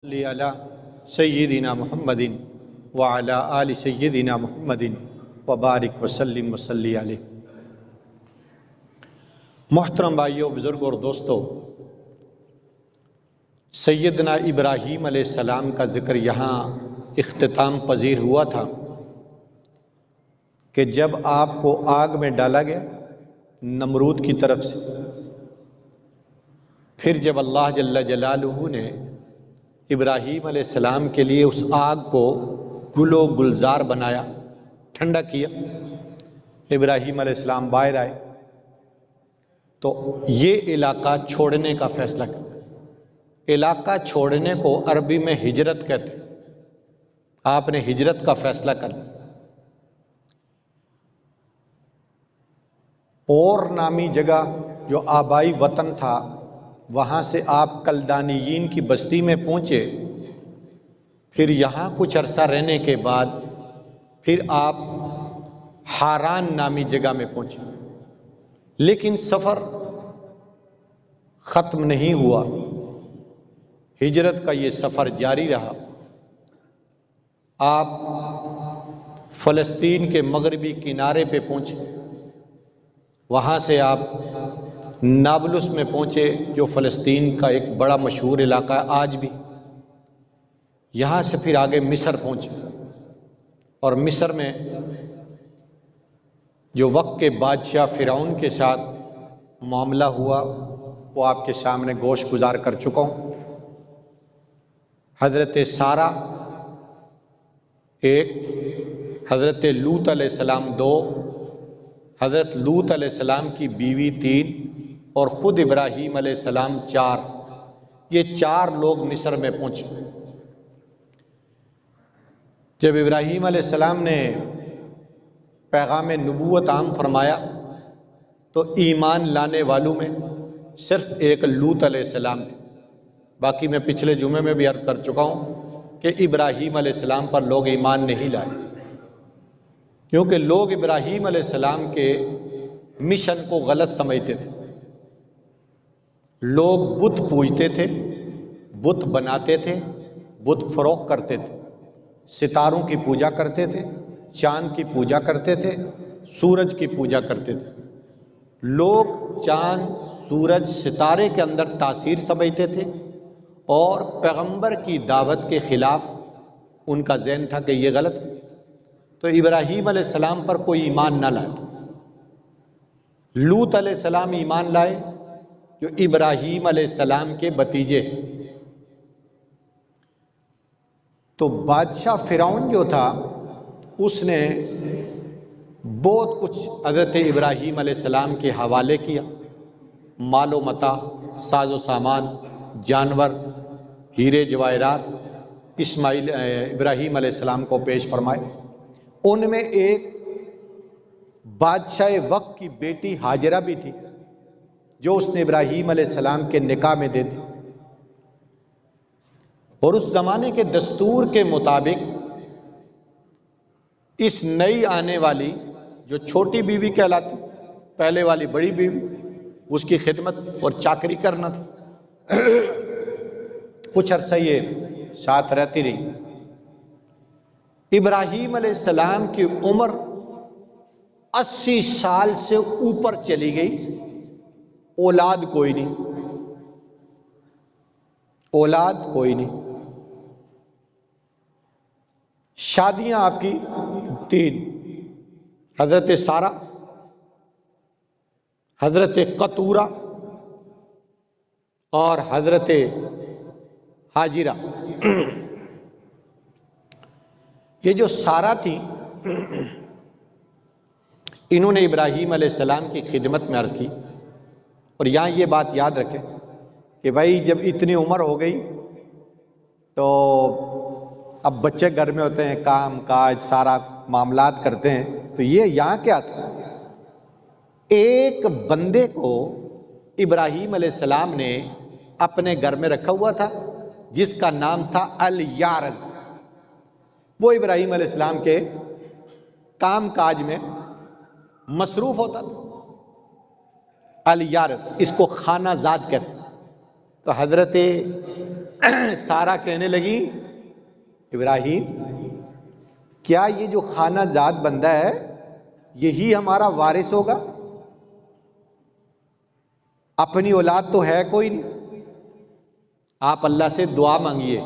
صلی علی سیدنا محمد وعلی آل سیدنا محمد وبارک وسلم وصلی علیہ۔ محترم بھائیوں، بزرگوں اور دوستو، سیدنا ابراہیم علیہ السلام کا ذکر یہاں اختتام پذیر ہوا تھا کہ جب آپ کو آگ میں ڈالا گیا نمرود کی طرف سے، پھر جب اللہ جل جلالہ نے ابراہیم علیہ السلام کے لیے اس آگ کو گل و گلزار بنایا، ٹھنڈا کیا، ابراہیم علیہ السلام باہر آئے تو یہ علاقہ چھوڑنے کا فیصلہ کیا۔ علاقہ چھوڑنے کو عربی میں ہجرت کہتے ہیں۔ آپ نے ہجرت کا فیصلہ کر لیا۔ اور نامی جگہ جو آبائی وطن تھا، وہاں سے آپ کلدانیین کی بستی میں پہنچے، پھر یہاں کچھ عرصہ رہنے کے بعد پھر آپ ہاران نامی جگہ میں پہنچے، لیکن سفر ختم نہیں ہوا، ہجرت کا یہ سفر جاری رہا۔ آپ فلسطین کے مغربی کنارے پہ پہنچے، وہاں سے آپ نابلس میں پہنچے جو فلسطین کا ایک بڑا مشہور علاقہ ہے آج بھی۔ یہاں سے پھر آگے مصر پہنچے، اور مصر میں جو وقت کے بادشاہ فرعون کے ساتھ معاملہ ہوا وہ آپ کے سامنے گوش گزار کر چکا ہوں۔ حضرت سارہ ایک، حضرت لوط علیہ السلام دو، حضرت لوط علیہ السلام کی بیوی تین، اور خود ابراہیم علیہ السلام چار، یہ چار لوگ مصر میں پہنچے۔ جب ابراہیم علیہ السلام نے پیغام نبوت عام فرمایا تو ایمان لانے والوں میں صرف ایک لوط علیہ السلام تھے۔ باقی میں پچھلے جمعے میں بھی عرض کر چکا ہوں کہ ابراہیم علیہ السلام پر لوگ ایمان نہیں لائے، کیونکہ لوگ ابراہیم علیہ السلام کے مشن کو غلط سمجھتے تھے۔ لوگ بت پوجتے تھے، بت بناتے تھے، بت فروخت کرتے تھے، ستاروں کی پوجا کرتے تھے، چاند کی پوجا کرتے تھے، سورج کی پوجا کرتے تھے۔ لوگ چاند، سورج، ستارے کے اندر تاثیر سمجھتے تھے، اور پیغمبر کی دعوت کے خلاف ان کا ذہن تھا کہ یہ غلط ہے۔ تو ابراہیم علیہ السلام پر کوئی ایمان نہ لائے۔ لوط علیہ السلام ایمان لائے جو ابراہیم علیہ السلام کے بھتیجے۔ تو بادشاہ فرعون جو تھا اس نے بہت کچھ حضرت ابراہیم علیہ السلام کے حوالے کیا، مال و متاع، ساز و سامان، جانور، ہیرے جواہرات ابراہیم علیہ السلام کو پیش فرمائے۔ ان میں ایک بادشاہ وقت کی بیٹی ہاجرہ بھی تھی جو اس نے ابراہیم علیہ السلام کے نکاح میں دے دی، اور اس زمانے کے دستور کے مطابق اس نئی آنے والی جو چھوٹی بیوی کہلاتی، پہلے والی بڑی بیوی، اس کی خدمت اور چاکری کرنا تھا۔ کچھ عرصہ یہ ساتھ رہتی رہی۔ ابراہیم علیہ السلام کی عمر 80 سال سے اوپر چلی گئی، اولاد کوئی نہیں، اولاد کوئی نہیں۔ شادیاں آپ کی تین، حضرت سارہ، حضرت قطورہ اور حضرت ہاجرہ۔ یہ جو سارہ تھی انہوں نے ابراہیم علیہ السلام کی خدمت میں عرض کی، اور یہاں یہ بات یاد رکھیں کہ بھائی جب اتنی عمر ہو گئی تو اب بچے گھر میں ہوتے ہیں، کام کاج سارا معاملات کرتے ہیں، تو یہ یہاں کیا تھا؟ ایک بندے کو ابراہیم علیہ السلام نے اپنے گھر میں رکھا ہوا تھا جس کا نام تھا الیارز۔ وہ ابراہیم علیہ السلام کے کام کاج میں مصروف ہوتا تھا۔ الیارز، اس کو خانہ زاد کہتے ہیں۔ تو حضرت سارا کہنے لگی ابراہیم کیا یہ جو خانہ زاد بندہ ہے یہی ہمارا وارث ہوگا؟ اپنی اولاد تو ہے کوئی نہیں، آپ اللہ سے دعا مانگیے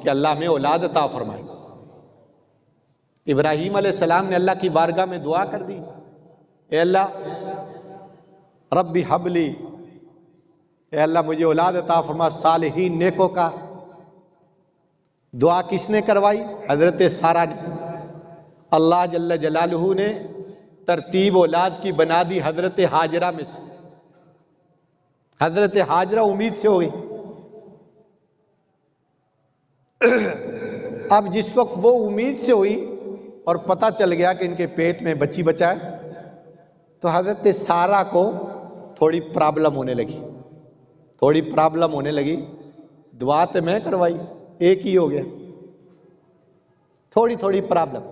کہ اللہ ہمیں اولاد عطا فرمائے۔ ابراہیم علیہ السلام نے اللہ کی بارگاہ میں دعا کر دی، اے اللہ رب ہب لی، اے اللہ مجھے اولاد عطا فرما صالحین نیکوں کا۔ دعا کس نے کروائی؟ حضرت سارہ نے۔ اللہ جل جلالہ نے ترتیب اولاد کی بنا دی حضرت ہاجرہ میں سے۔ حضرت ہاجرہ امید سے ہو گئی۔ اب جس وقت وہ امید سے ہوئی اور پتہ چل گیا کہ ان کے پیٹ میں بچی بچا ہے، تو حضرت سارہ کو تھوڑی پرابلم ہونے لگی۔ دعا تو میں کروائی، ایک ہی ہو گیا، تھوڑی پرابلم۔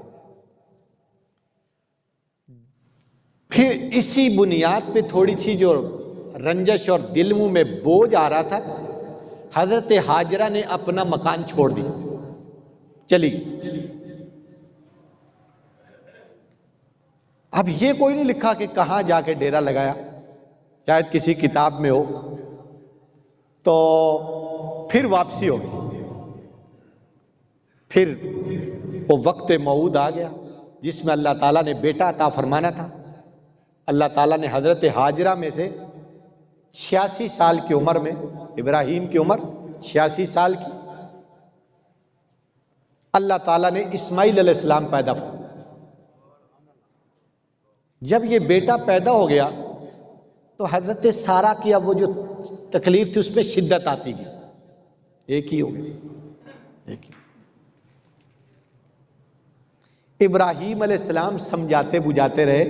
پھر اسی بنیاد پہ تھوڑی سی جو رنجش اور دل منہ میں بوجھ آ رہا تھا، حضرت ہاجرہ نے اپنا مکان چھوڑ دی، چلی گئی۔ اب یہ کوئی نہیں لکھا کہ کہاں جا کے ڈیرا لگایا، شاید کسی کتاب میں ہو۔ تو پھر واپسی ہو گئی۔ پھر وہ وقت موعود آ گیا جس میں اللہ تعالیٰ نے بیٹا عطا فرمانا تھا۔ اللہ تعالیٰ نے حضرت ہاجرہ میں سے 86 سال کی عمر میں، ابراہیم کی عمر 86 سال کی، اللہ تعالیٰ نے اسماعیل علیہ السلام پیدا فرمایا۔ جب یہ بیٹا پیدا ہو گیا تو حضرت سارہ کی اب وہ جو تکلیف تھی اس میں شدت آتی گئی، ایک ہی ہو گئی۔ ابراہیم علیہ السلام سمجھاتے بجھاتے رہے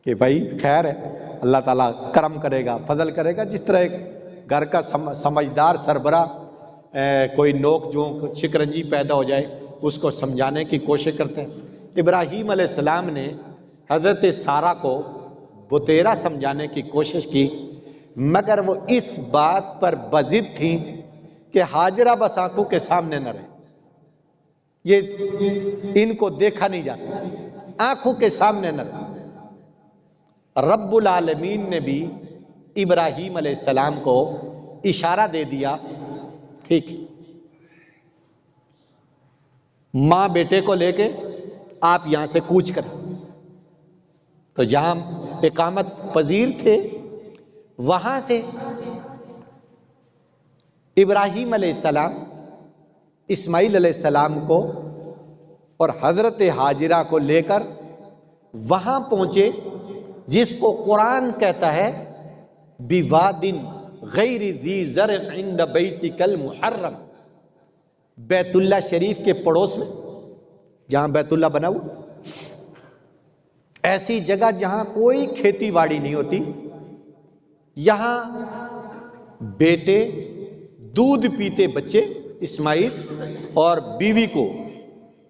کہ بھائی خیر ہے، اللہ تعالیٰ کرم کرے گا، فضل کرے گا۔ جس طرح ایک گھر کا سمجھدار سربراہ کوئی نوک جھونک شکنجی پیدا ہو جائے اس کو سمجھانے کی کوشش کرتے ہیں، ابراہیم علیہ السلام نے حضرت سارہ کو بتیرا سمجھانے کی کوشش کی، مگر وہ اس بات پر بضد تھیں کہ ہاجرہ بس آنکھوں کے سامنے نہ رہے، یہ ان کو دیکھا نہیں جاتا، آنکھوں کے سامنے نہ رہے۔ رب العالمین نے بھی ابراہیم علیہ السلام کو اشارہ دے دیا، ٹھیک ماں بیٹے کو لے کے آپ یہاں سے کوچ کریں۔ تو جہاں اقامت پذیر تھے وہاں سے ابراہیم علیہ السلام اسماعیل علیہ السلام کو اور حضرت ہاجرہ کو لے کر وہاں پہنچے جس کو قرآن کہتا ہے بِوَادٍ غَيْرِ ذِي زَرْعٍ عِنْدَ بَيْتِكَ الْمُحَرَّمِ، بیت اللہ شریف کے پڑوس میں جہاں بیت اللہ بنا ہوا، ایسی جگہ جہاں کوئی کھیتی باڑی نہیں ہوتی، یہاں بیٹے دودھ پیتے بچے اسماعیل اور بیوی کو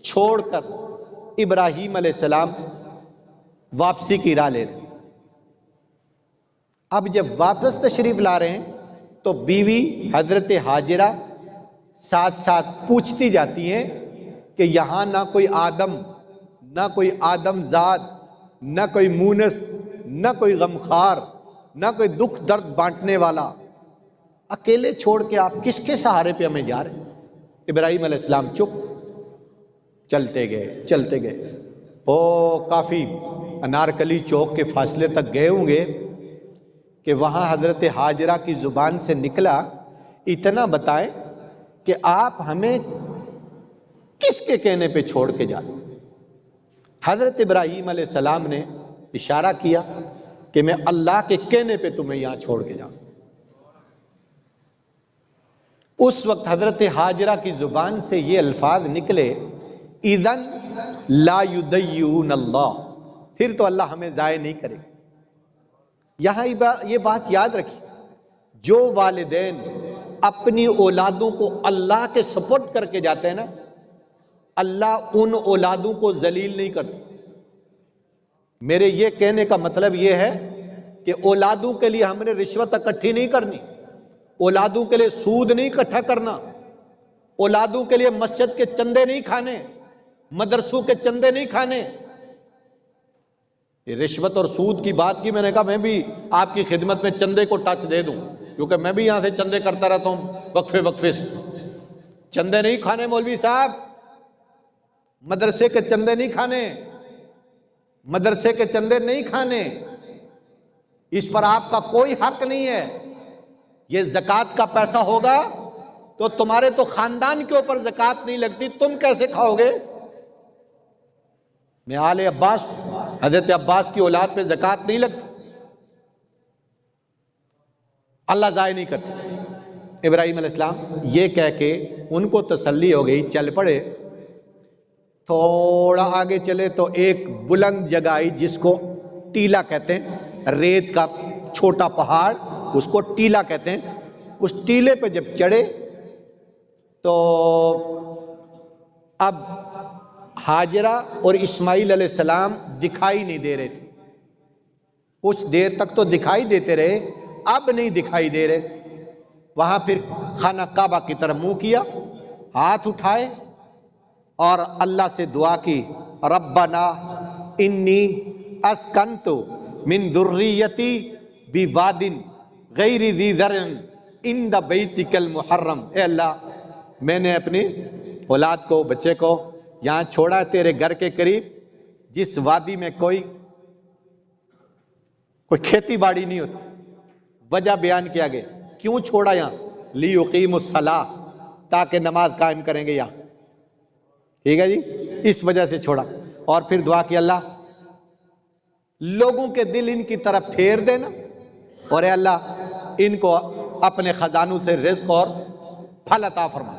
چھوڑ کر ابراہیم علیہ السلام واپسی کی راہ لے رہے۔ اب جب واپس تشریف لا رہے ہیں تو بیوی حضرت ہاجرہ ساتھ ساتھ پوچھتی جاتی ہیں کہ یہاں نہ کوئی آدم، نہ کوئی آدم زاد، نہ کوئی مونس، نہ کوئی غمخوار، نہ کوئی دکھ درد بانٹنے والا، اکیلے چھوڑ کے آپ کس کے سہارے پہ ہمیں جا رہے ہیں؟ ابراہیم علیہ السلام چپ، چلتے گئے کافی انارکلی چوک کے فاصلے تک گئے ہوں گے کہ وہاں حضرت ہاجرہ کی زبان سے نکلا، اتنا بتائیں کہ آپ ہمیں کس کے کہنے پہ چھوڑ کے جا رہے ہیں؟ حضرت ابراہیم علیہ السلام نے اشارہ کیا کہ میں اللہ کے کہنے پہ تمہیں یہاں چھوڑ کے جاؤں۔ اس وقت حضرت ہاجرہ کی زبان سے یہ الفاظ نکلے، اذن لا یضیعون اللہ، پھر تو اللہ ہمیں ضائع نہیں کرے۔ یہاں یہ بات یاد رکھی، جو والدین اپنی اولادوں کو اللہ کے سپرد کر کے جاتے ہیں نا، اللہ ان اولادوں کو ذلیل نہیں کرتا۔ میرے یہ کہنے کا مطلب یہ ہے کہ اولادوں کے لیے ہم نے رشوت اکٹھی نہیں کرنی، اولادوں کے لیے سود نہیں اکٹھا کرنا، اولادوں کے لیے مسجد کے چندے نہیں کھانے، مدرسوں کے چندے نہیں کھانے۔ یہ رشوت اور سود کی بات کی، میں نے کہا میں بھی آپ کی خدمت میں چندے کو ٹچ دے دوں، کیونکہ میں بھی یہاں سے چندے کرتا رہتا ہوں وقفے سے۔ چندے نہیں کھانے مولوی صاحب، مدرسے کے چندے نہیں کھانے، مدرسے کے چندے نہیں کھانے، اس پر آپ کا کوئی حق نہیں ہے۔ یہ زکوٰۃ کا پیسہ ہوگا تو تمہارے تو خاندان کے اوپر زکوٰۃ نہیں لگتی، تم کیسے کھاؤ گے؟ میں آل عباس، حضرت عباس کی اولاد پہ زکوٰۃ نہیں لگتی، اللہ ضائع نہیں کرتا۔ ابراہیم علیہ السلام یہ کہہ کے ان کو تسلی ہو گئی، چل پڑے۔ تھوڑا آگے چلے تو ایک بلند جگہ آئی جس کو ٹیلا کہتے ہیں، ریت کا چھوٹا پہاڑ، اس کو ٹیلا کہتے ہیں۔ اس ٹیلے پہ جب چڑھے تو اب ہاجرہ اور اسماعیل علیہ السلام دکھائی نہیں دے رہے تھے۔ کچھ دیر تک تو دکھائی دیتے رہے، اب نہیں دکھائی دے رہے۔ وہاں پھر خانہ کعبہ کی طرف منہ کیا، ہاتھ اٹھائے اور اللہ سے دعا کی، ربنا انی اسکنت من ذریتی بواد غیر ذی زرع عند بیتک المحرم۔ اے اللہ، میں نے اپنی اولاد کو، بچے کو یہاں چھوڑا ہے تیرے گھر کے قریب، جس وادی میں کوئی کھیتی باڑی نہیں ہوتی۔ وجہ بیان کیا گیا، کیوں چھوڑا یہاں؟ لیقیموا الصلاۃ، تاکہ نماز قائم کریں گے یہاں، ٹھیک ہے جی، اس وجہ سے چھوڑا۔ اور پھر دعا کی، اللہ لوگوں کے دل ان کی طرف پھیر دینا، اور اے اللہ ان کو اپنے خزانوں سے رزق اور پھل عطا فرما۔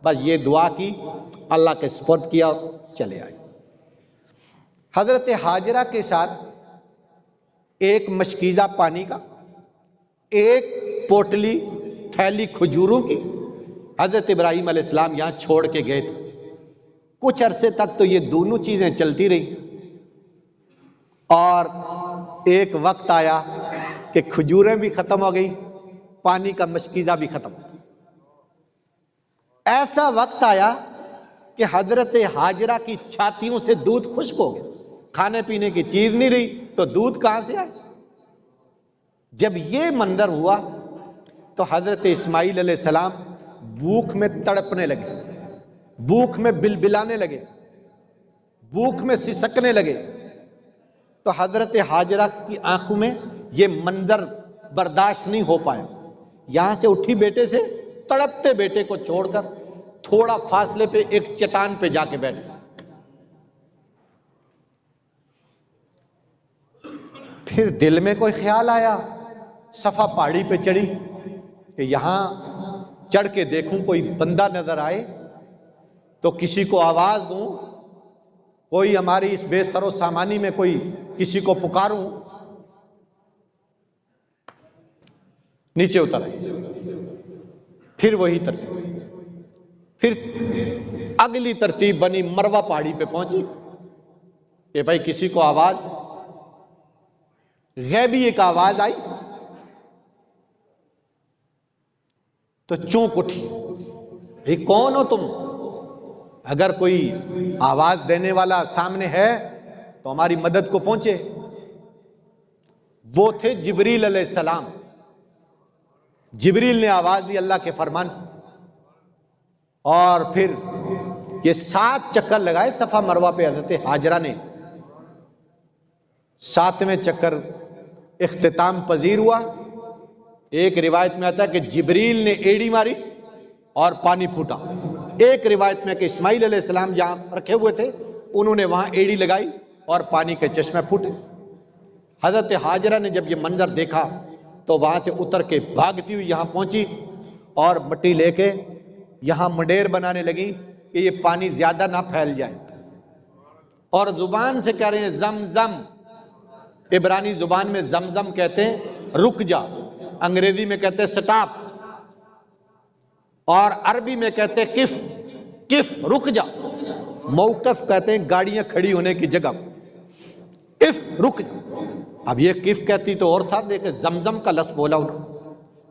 بس یہ دعا کی، اللہ کے سپرد کیا اور چلے آئے۔ حضرت ہاجرہ کے ساتھ ایک مشکیزہ پانی کا، ایک پوٹلی تھیلی کھجوروں کی حضرت ابراہیم علیہ السلام یہاں چھوڑ کے گئے تھے۔ کچھ عرصے تک تو یہ دونوں چیزیں چلتی رہی، اور ایک وقت آیا کہ کھجوریں بھی ختم ہو گئی، پانی کا مشکیزہ بھی ختم۔ ایسا وقت آیا کہ حضرت ہاجرہ کی چھاتیوں سے دودھ خشک ہو گیا، کھانے پینے کی چیز نہیں رہی تو دودھ کہاں سے آئے؟ جب یہ منظر ہوا تو حضرت اسماعیل علیہ السلام بھوک میں تڑپنے لگے، بھوک میں بلبلانے لگے، بھوک میں سسکنے لگے۔ تو حضرت ہاجرہ کی آنکھوں میں یہ منظر برداشت نہیں ہو پایا، یہاں سے اٹھی بیٹے سے، تڑپتے بیٹے کو چھوڑ کر تھوڑا فاصلے پہ ایک چٹان پہ جا کے بیٹھ گئی۔ پھر دل میں کوئی خیال آیا، صفا پہاڑی پہ چڑھی کہ یہاں چڑھ کے دیکھوں کوئی بندہ نظر آئے تو کسی کو آواز دوں، کوئی ہماری اس بے سر و سامانی میں کوئی کسی کو پکاروں۔ نیچے اتر آئی، پھر وہی ترتیب، پھر اگلی ترتیب بنی، مروہ پہاڑی پہ پہنچی کہ بھائی کسی کو آواز، غیبی ایک آواز آئی تو چونک اٹھی، بھائی کون ہو تم؟ اگر کوئی آواز دینے والا سامنے ہے تو ہماری مدد کو پہنچے۔ وہ تھے جبریل علیہ السلام۔ جبریل نے آواز دی اللہ کے فرمان، اور پھر یہ 7 چکر لگائے صفا مروہ پہ حضرت ہاجرہ نے۔ 7ویں چکر اختتام پذیر ہوا۔ ایک روایت میں آتا ہے کہ جبریل نے ایڑی ماری اور پانی پھوٹا، ایک روایت میں کہ اسماعیل علیہ السلام جہاں رکھے ہوئے تھے انہوں نے وہاں ایڑی لگائی اور پانی کے چشمے پھوٹے۔ حضرت ہاجرہ نے جب یہ منظر دیکھا تو وہاں سے اتر کے بھاگتی ہوئی یہاں پہنچی اور مٹی لے کے یہاں منڈیر بنانے لگی کہ یہ پانی زیادہ نہ پھیل جائے، اور زبان سے کہہ رہے ہیں زمزم، عبرانی زبان میں زمزم کہتے ہیں رک جا، انگریزی میں کہتے ہیں سٹاپ، اور عربی میں کہتے ہیں کف، کف رک جا، موقف کہتے ہیں گاڑیاں کھڑی ہونے کی جگہ، کف رک جا۔ اب یہ کف کہتی تو اور تھا، دیکھیں زمزم کا لفظ بولا انہوں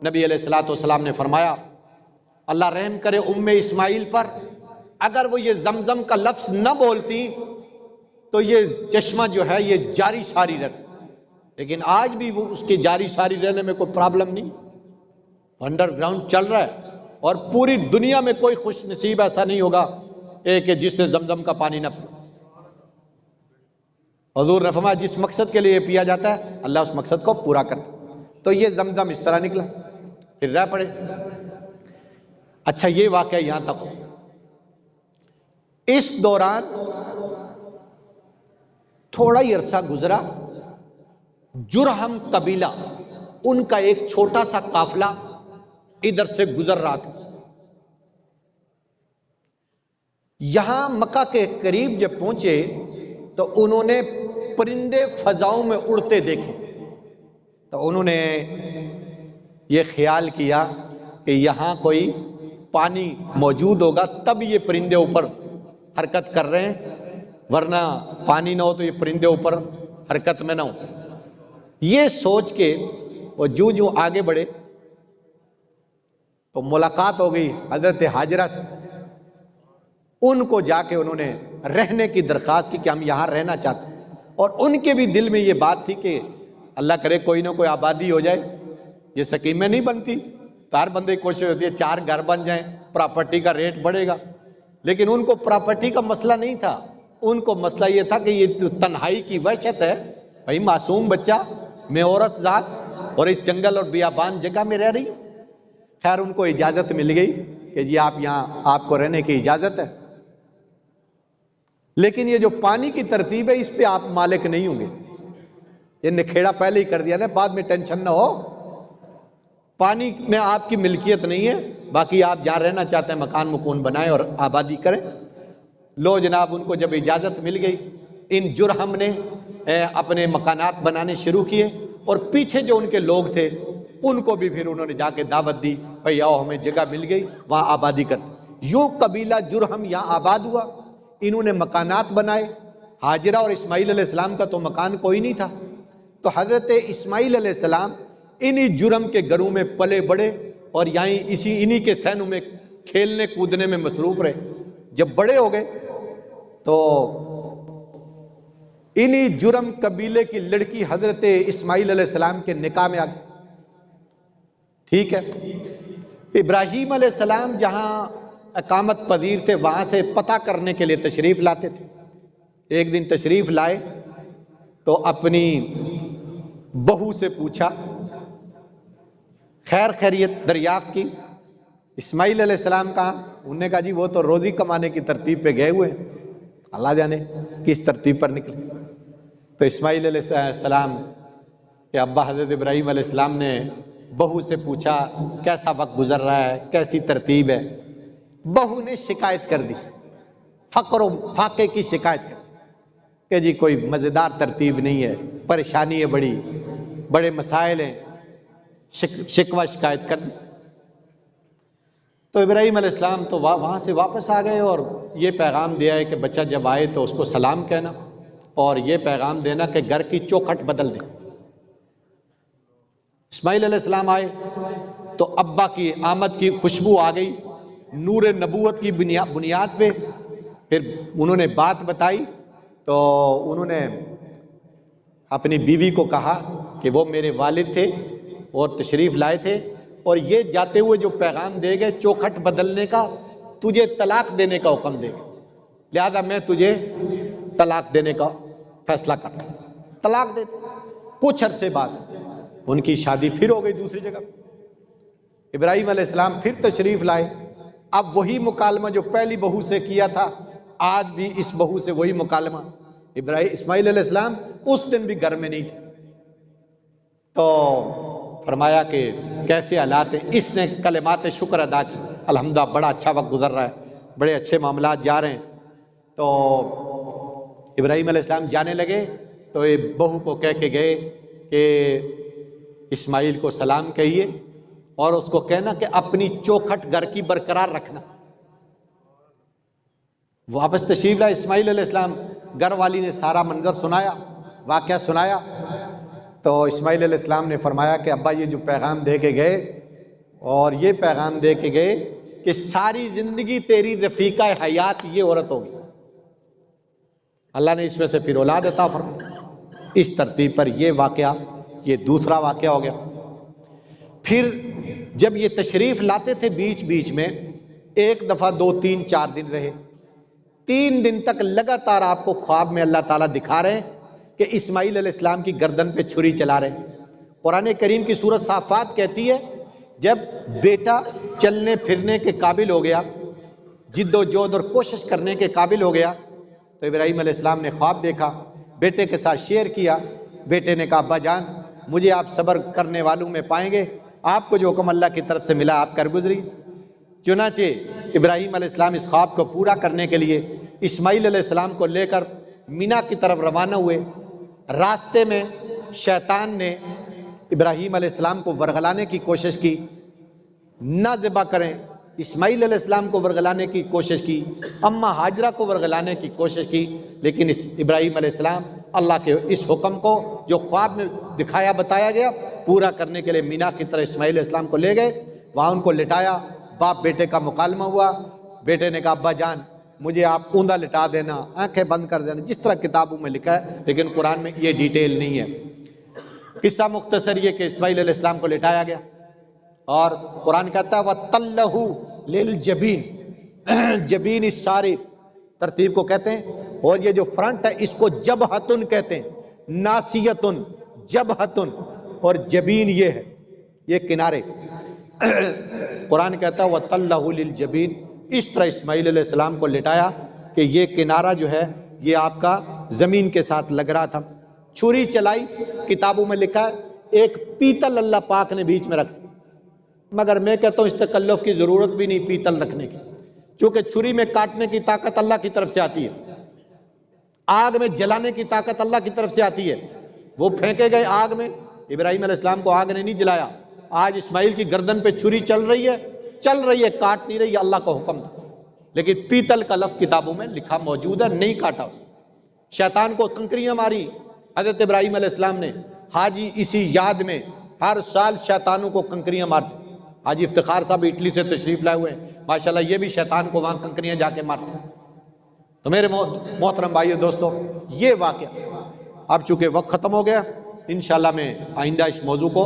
نے۔ نبی علیہ الصلوۃ والسلام نے فرمایا اللہ رحم کرے اسماعیل پر، اگر وہ یہ زمزم کا لفظ نہ بولتی تو یہ چشمہ جو ہے یہ جاری ساری رہتا، لیکن آج بھی وہ اس کے جاری ساری رہنے میں کوئی پرابلم نہیں، انڈر گراؤنڈ چل رہا ہے، اور پوری دنیا میں کوئی خوش نصیب ایسا نہیں ہوگا کہ جس نے زمزم کا پانی نہ پیا۔ حضور نے فرمایا جس مقصد کے لیے پیا جاتا ہے اللہ اس مقصد کو پورا کرتا ہے۔ تو یہ زمزم اس طرح نکلا، پھر رہ پڑے۔ اچھا یہ واقعہ یہاں تک ہو، اس دوران تھوڑا ہی عرصہ گزرا، جرہم قبیلہ ان کا ایک چھوٹا سا قافلہ ادھر سے گزر رہا تھا۔ یہاں مکہ کے قریب جب پہنچے تو انہوں نے پرندے فضاؤں میں اڑتے دیکھے، تو انہوں نے یہ خیال کیا کہ یہاں کوئی پانی موجود ہوگا تب یہ پرندے اوپر حرکت کر رہے ہیں، ورنہ پانی نہ ہو تو یہ پرندے اوپر حرکت میں نہ ہو۔ یہ سوچ کے وہ جو آگے بڑھے تو ملاقات ہو گئی حضرت ہاجرہ سے، ان کو جا کے انہوں نے رہنے کی درخواست کی کہ ہم یہاں رہنا چاہتے ہیں، اور ان کے بھی دل میں یہ بات تھی کہ اللہ کرے کوئی نہ کوئی آبادی ہو جائے، یہ سکیمیں نہیں بنتی، ہر بندے کی کوشش ہوتی ہے 4 گھر بن جائیں، پراپرٹی کا ریٹ بڑھے گا، لیکن ان کو پراپرٹی کا مسئلہ نہیں تھا، ان کو مسئلہ یہ تھا کہ یہ تنہائی کی وحشت ہے، بھائی معصوم بچہ میں عورت ذات اور اس جنگل اور بیابان جگہ میں رہ رہی۔ خیر ان کو اجازت مل گئی کہ جی آپ یہاں آپ کو رہنے کی اجازت ہے، لیکن یہ جو پانی کی ترتیب ہے اس پہ آپ مالک نہیں ہوں گے، یہ نکھیڑا پہلے ہی کر دیا نا، بعد میں ٹینشن نہ ہو، پانی میں آپ کی ملکیت نہیں ہے، باقی آپ جہاں رہنا چاہتے ہیں مکان مکون بنائیں اور آبادی کریں۔ لو جناب ان کو جب اجازت مل گئی، ان جرہم نے اپنے مکانات بنانے شروع کیے، اور پیچھے جو ان کے لوگ تھے ان کو بھی پھر انہوں نے جا کے دعوت دی، بھئی آؤ ہمیں جگہ مل گئی وہاں آبادی کرتے۔ یوں قبیلہ جرہم یہاں آباد ہوا، انہوں نے مکانات بنائے۔ ہاجرہ اور اسماعیل علیہ السلام کا تو مکان کوئی نہیں تھا، تو حضرت اسماعیل علیہ السلام انہی جرم کے گھروں میں پلے بڑے، اور یہیں انہی کے صحنوں میں کھیلنے کودنے میں مصروف رہے۔ جب بڑے ہو گئے تو انہی جرم قبیلے کی لڑکی حضرت اسماعیل علیہ السلام کے نکاح میں آ گئی۔ ٹھیک ہے، ابراہیم علیہ السلام جہاں اقامت پذیر تھے وہاں سے پتہ کرنے کے لیے تشریف لاتے تھے۔ ایک دن تشریف لائے تو اپنی بہو سے پوچھا، خیر خیریت دریافت کی، اسماعیل علیہ السلام کہاں؟ انہوں نے کہا جی وہ تو روزی کمانے کی ترتیب پہ گئے ہوئے ہیں، اللہ جانے کس ترتیب پر نکلے۔ تو اسماعیل علیہ السلام کے ابا حضرت ابراہیم علیہ السلام نے بہو سے پوچھا کیسا وقت گزر رہا ہے، کیسی ترتیب ہے؟ بہو نے شکایت کر دی، فقر و فاقے کی شکایت کر دی کہ جی کوئی مزیدار ترتیب نہیں ہے، پریشانی ہے، بڑے مسائل ہیں، شکوہ شکایت کر دی۔ تو ابراہیم علیہ السلام تو وہاں سے واپس آ گئے، اور یہ پیغام دیا ہے کہ بچہ جب آئے تو اس کو سلام کہنا، اور یہ پیغام دینا کہ گھر کی چوکھٹ بدل دیں۔ اسماعیل علیہ السلام آئے تو ابا کی آمد کی خوشبو آ گئی، نور نبوت کی بنیاد پہ۔ پھر انہوں نے بات بتائی تو انہوں نے اپنی بیوی کو کہا کہ وہ میرے والد تھے اور تشریف لائے تھے، اور یہ جاتے ہوئے جو پیغام دے گئے چوکھٹ بدلنے کا، تجھے طلاق دینے کا حکم دے گئے، لہذا میں تجھے طلاق دینے کا فیصلہ کرتا ہوں۔ طلاق دے۔ کچھ عرصے بعد ان کی شادی پھر ہو گئی دوسری جگہ۔ ابراہیم علیہ السلام پھر تشریف لائے، اب وہی مکالمہ جو پہلی بہو سے کیا تھا، آج بھی اس بہو سے وہی مکالمہ۔ اسماعیل علیہ السلام اس دن بھی گھر میں نہیں تھے، تو فرمایا کہ کیسے حالات ہیں؟ اس نے کلمات شکر ادا کی، الحمدللہ بڑا اچھا وقت گزر رہا ہے، بڑے اچھے معاملات جا رہے ہیں۔ تو ابراہیم علیہ السلام جانے لگے تو یہ بہو کو کہہ کے گئے کہ اسماعیل کو سلام کہیے، اور اس کو کہنا کہ اپنی چوکھٹ گھر کی برقرار رکھنا۔ واپس تشریف لائے اسماعیل علیہ السلام، گھر والی نے سارا منظر سنایا، واقعہ سنایا، تو اسماعیل علیہ السلام نے فرمایا کہ ابا یہ جو پیغام دے کے گئے اور یہ پیغام دے کے گئے کہ ساری زندگی تیری رفیقہ حیات یہ عورت ہوگی. اللہ نے اس میں سے پھر اولاد عطا فرمائی. اس ترتیب پر یہ واقعہ، یہ دوسرا واقعہ ہو گیا. پھر جب یہ تشریف لاتے تھے بیچ بیچ میں، ایک دفعہ 2 3 4 دن رہے. 3 دن تک لگاتار آپ کو خواب میں اللہ تعالیٰ دکھا رہے ہیں کہ اسماعیل علیہ السلام کی گردن پہ چھری چلا رہے ہیں. قرآن کریم کی سورۃ صافات کہتی ہے جب بیٹا چلنے پھرنے کے قابل ہو گیا، جد و جہد اور کوشش کرنے کے قابل ہو گیا، تو ابراہیم علیہ السلام نے خواب دیکھا، بیٹے کے ساتھ شیئر کیا. بیٹے نے کہا ابا جان مجھے آپ صبر کرنے والوں میں پائیں گے، آپ کو جو حکم اللہ کی طرف سے ملا آپ کر گزری. چنانچہ ابراہیم علیہ السلام اس خواب کو پورا کرنے کے لیے اسماعیل علیہ السلام کو لے کر مینا کی طرف روانہ ہوئے. راستے میں شیطان نے ابراہیم علیہ السلام کو ورغلانے کی کوشش کی، نہ ذبح کریں. اسماعیل علیہ السلام کو ورغلانے کی کوشش کی، اماں ہاجرہ کو ورغلانے کی کوشش کی، لیکن ابراہیم علیہ السلام اللہ کے اس حکم کو جو خواب میں دکھایا بتایا گیا پورا کرنے کے لیے مینا کی طرح اسماعیل علیہ السلام کو لے گئے. وہاں ان کو لٹایا. باپ بیٹے کا مکالمہ ہوا. بیٹے نے کہا ابا جان مجھے آپ اوندا لٹا دینا، آنکھیں بند کر دینا، جس طرح کتابوں میں لکھا ہے، لیکن قرآن میں یہ ڈیٹیل نہیں ہے. قصہ مختصر یہ کہ اسماعیل علیہ السلام کو لٹایا گیا اور قرآن کہتا ہے وَتَلَّهُ لِلْجَبِينِ، جبین اس ساری ترتیب کو کہتے ہیں. اور یہ جو فرنٹ ہے اس کو جبہتن کہتے ہیں، ناسیتن جبہتن، اور جبین یہ ہے، یہ کنارے. قرآن کہتا ہے وَتَلَّهُ لِلْجَبِينِ، اس طرح اسماعیل علیہ السلام کو لٹایا کہ یہ کنارہ جو ہے یہ آپ کا زمین کے ساتھ لگ رہا تھا. چھری چلائی، کتابوں میں لکھا ہے ایک پیتل اللہ پاک نے بیچ میں رکھ، مگر میں کہتا ہوں اس تکلف کی ضرورت بھی نہیں پیتل رکھنے کی، چونکہ چھری میں کاٹنے کی طاقت اللہ کی طرف سے آتی ہے، آگ میں جلانے کی طاقت اللہ کی طرف سے آتی ہے. وہ پھینکے گئے آگ میں. ابراہیم علیہ السلام کو آگ نے نہیں جلایا. آج اسماعیل کی گردن پہ چھری چل رہی ہے، کاٹ نہیں رہی ہے، اللہ کا حکم تھا، لیکن پیتل کا لفظ کتابوں میں لکھا موجود ہے، نہیں کاٹا. شیطان کو کنکریاں ماری حضرت ابراہیم علیہ السلام نے. حاجی اسی یاد میں ہر سال شیطانوں کو کنکریاں مارتے. حاجی افتخار صاحب اٹلی سے تشریف لائے ہوئے ہیں، ماشاءاللہ یہ بھی شیطان کو وہاں کنکریاں جا کے مارتے ہیں. تو میرے محترم بھائیو دوستو، یہ واقعہ اب چونکہ وقت ختم ہو گیا، انشاءاللہ میں آئندہ اس موضوع کو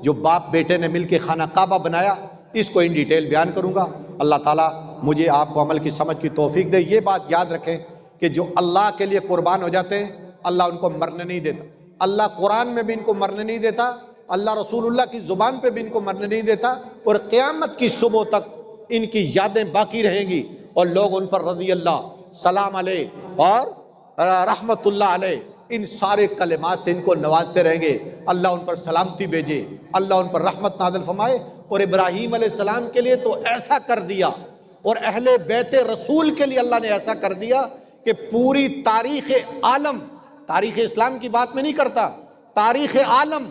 جو باپ بیٹے نے مل کے خانہ کعبہ بنایا اس کو ان ڈیٹیل بیان کروں گا. اللہ تعالیٰ مجھے آپ کو عمل کی سمجھ کی توفیق دے. یہ بات یاد رکھیں کہ جو اللہ کے لیے قربان ہو جاتے ہیں اللہ ان کو مرنے نہیں دیتا. اللہ قرآن میں بھی ان کو مرنے نہیں دیتا، اللہ رسول اللہ کی زبان پہ بھی ان کو مرنے نہیں دیتا، اور قیامت کی صبح تک ان کی یادیں باقی رہیں گی اور لوگ ان پر رضی اللہ، سلام علیہ اور رحمت اللہ علیہ، ان سارے کلمات سے ان کو نوازتے رہیں گے. اللہ ان پر سلامتی بھیجے، اللہ ان پر رحمت نازل فرمائے. اور ابراہیم علیہ السلام کے لیے تو ایسا کر دیا، اور اہل بیت رسول کے لیے اللہ نے ایسا کر دیا کہ پوری تاریخ عالم، تاریخ اسلام کی بات میں نہیں کرتا، تاریخ عالم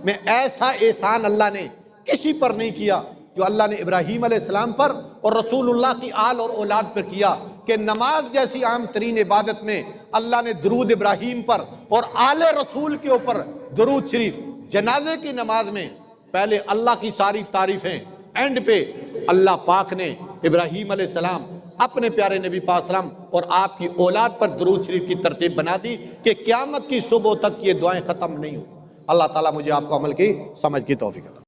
میں ایسا احسان اللہ نے کسی پر نہیں کیا جو اللہ نے ابراہیم علیہ السلام پر اور رسول اللہ کی آل اور اولاد پر کیا. کہ نماز جیسی عام ترین عبادت میں اللہ نے درود ابراہیم پر اور آل رسول کے اوپر درود شریف، جنازے کی نماز میں پہلے اللہ کی ساری تعریفیں، اینڈ پہ اللہ پاک نے ابراہیم علیہ السلام، اپنے پیارے نبی پاک السلام اور آپ کی اولاد پر درود شریف کی ترتیب بنا دی کہ قیامت کی صبح تک یہ دعائیں ختم نہیں ہوں. اللہ تعالیٰ مجھے آپ کو عمل کی سمجھ کی توفیق عطا